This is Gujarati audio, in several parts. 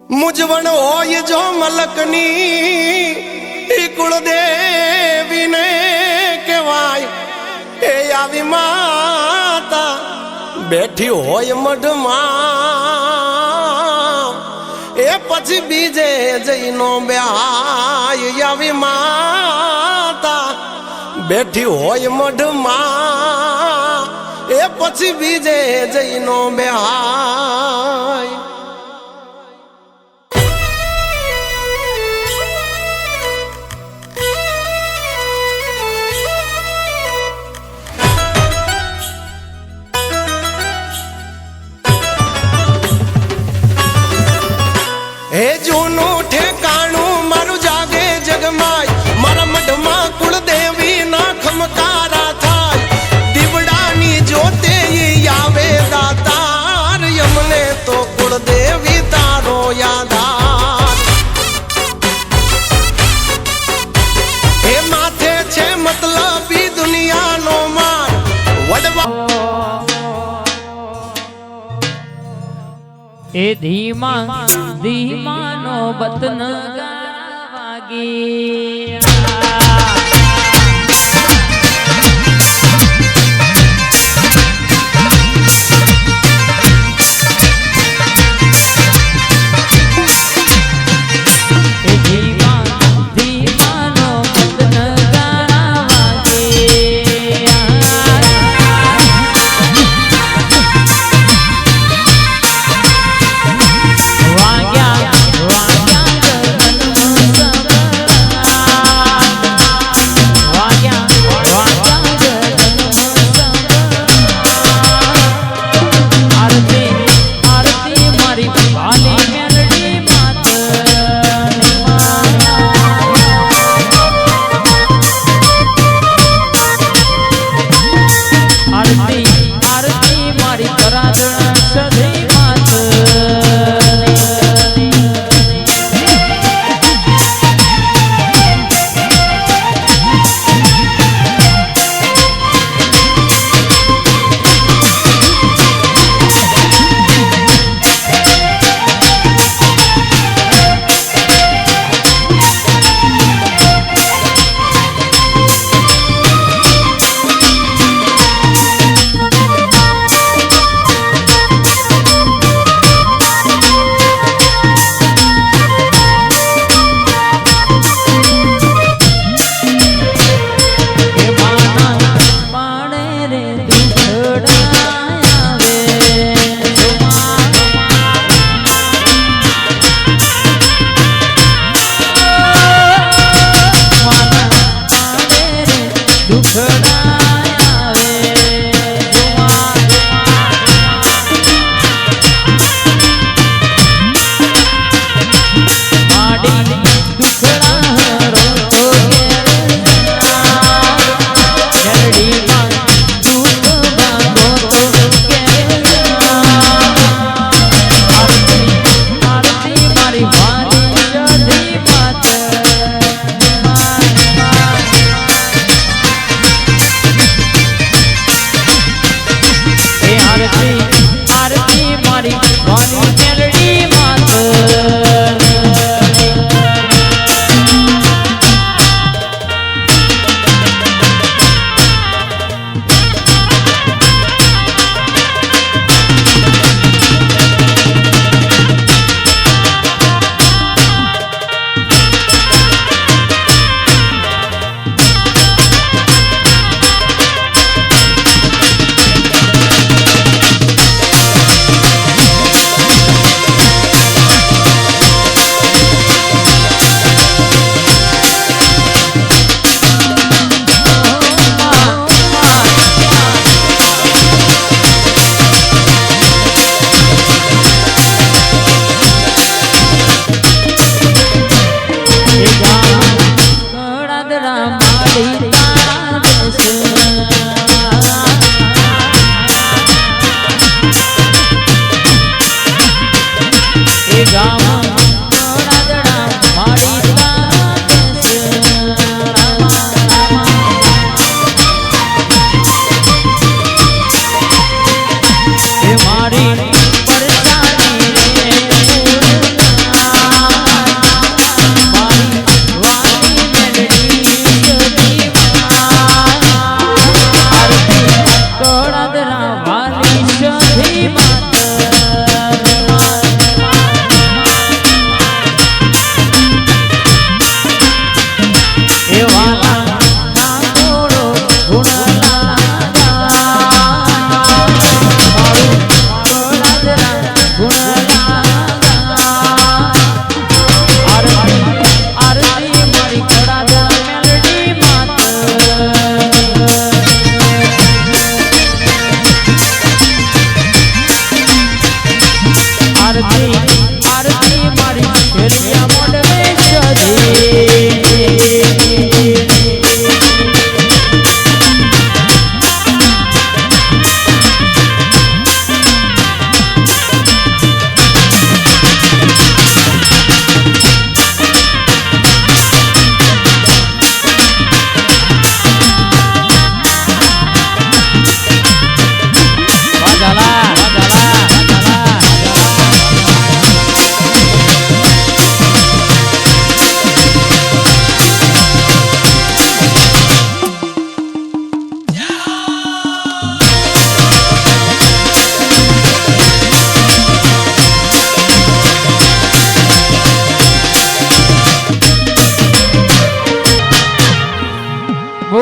मुझवण होय जो मलकनी कुलदेवी ने कहवाय ए आवी माता बैठी होय मढमा ए पछी बीजे जईनो ब्याय आवी माता बैठी होय मढमा ए पछी बीजे जईनो ब्याय हे जूनू ठेकाणू मारू जागे जगमाय मारा मढमा कुलदेवी ना खमकारा थाय दीवडानी जोते आवे दातार यमने तो कुलदेवी तारो यादार हे माथे छे मतलब दुनिया नो मार वडवा ए धीमा धीमा नो बतन वागी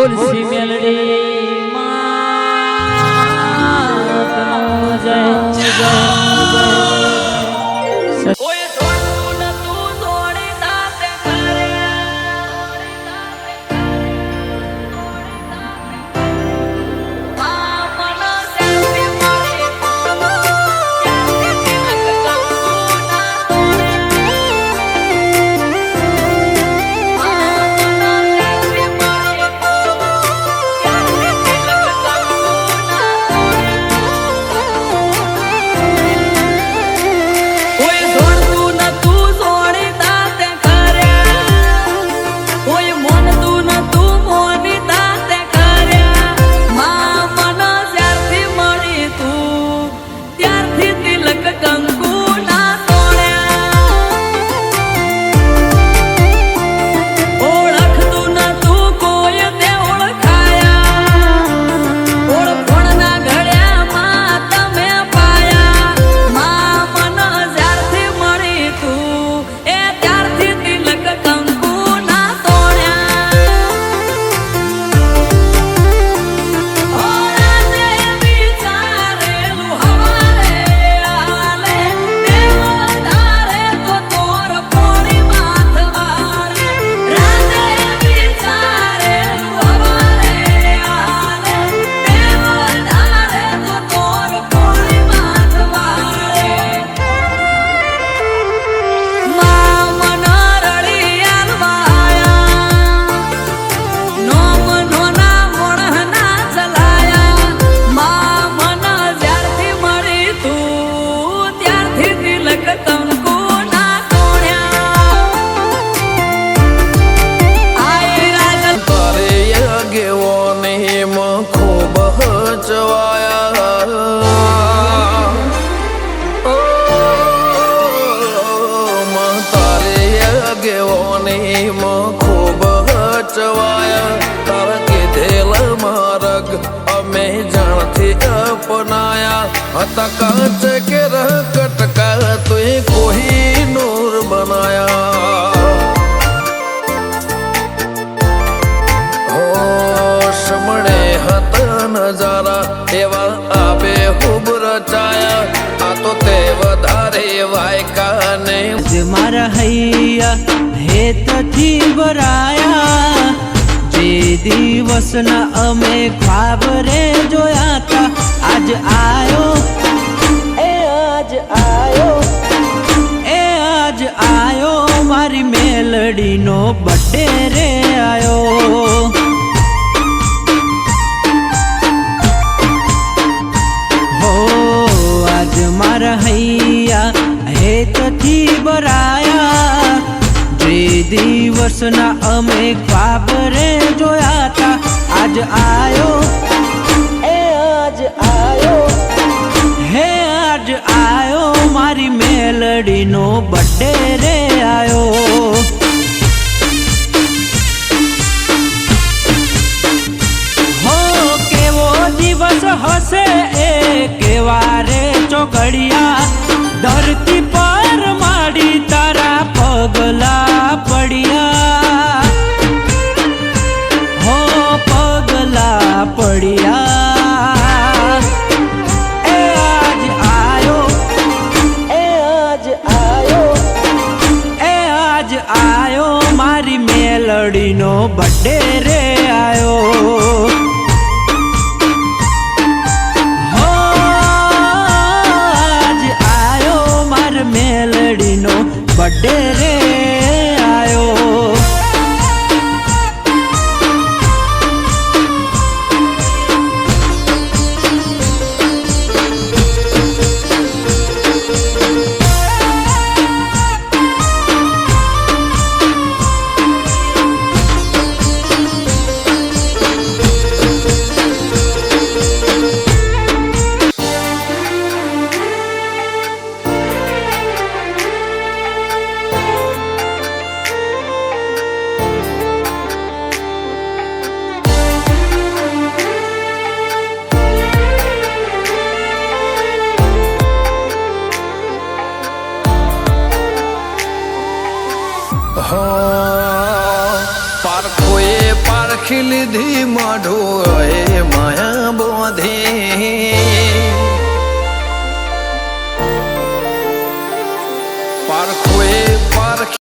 બોલસી મેલડી માતનો જય જય જય. કોઈ છોડતું નતું છોડી દાતે ખૂબ હચવાયા તારા કીધેલ માર્ગ અમે જાણથી અપનાયા હતા કાચ કે રહ કટકા તુએ કોઈ નૂર બનાયા હોશ મળે હતા નજારા એવા આબે ખૂબ રચાયા આ તો તે વધારે વાયકા ને મારા હૈયા હેતથી ભરાયા જે દિવસના અમે ખ્વાબ રે જોયા તા આજ આયો એ આજ આયો એ આજ આયો મારી મેલડીનો બર્થડે રે આયો હો આજ મારા હૈયા હેતથી ભરાયા જે દિવસના અમે ખ્વાબ રે જોયા તા આજ આયો એ આજ આયો હે આજ આયો મારી મેલડીનો બર્થડે રે આયો હો કેવો દિવસ હશે એ કેવા રે ચોઘડિયા ધરતી પર માડી તારા પગલા પડ્યા હો પગલા પડ્યા એ આજ આયો એ આજ આયો એ આજ આયો મારી મેલડીનો બર્થડે રે આયો મેલડીનો બર્થડે રે આયો બાપુએ પારખી લીધી મોઢું એ માયા બોધી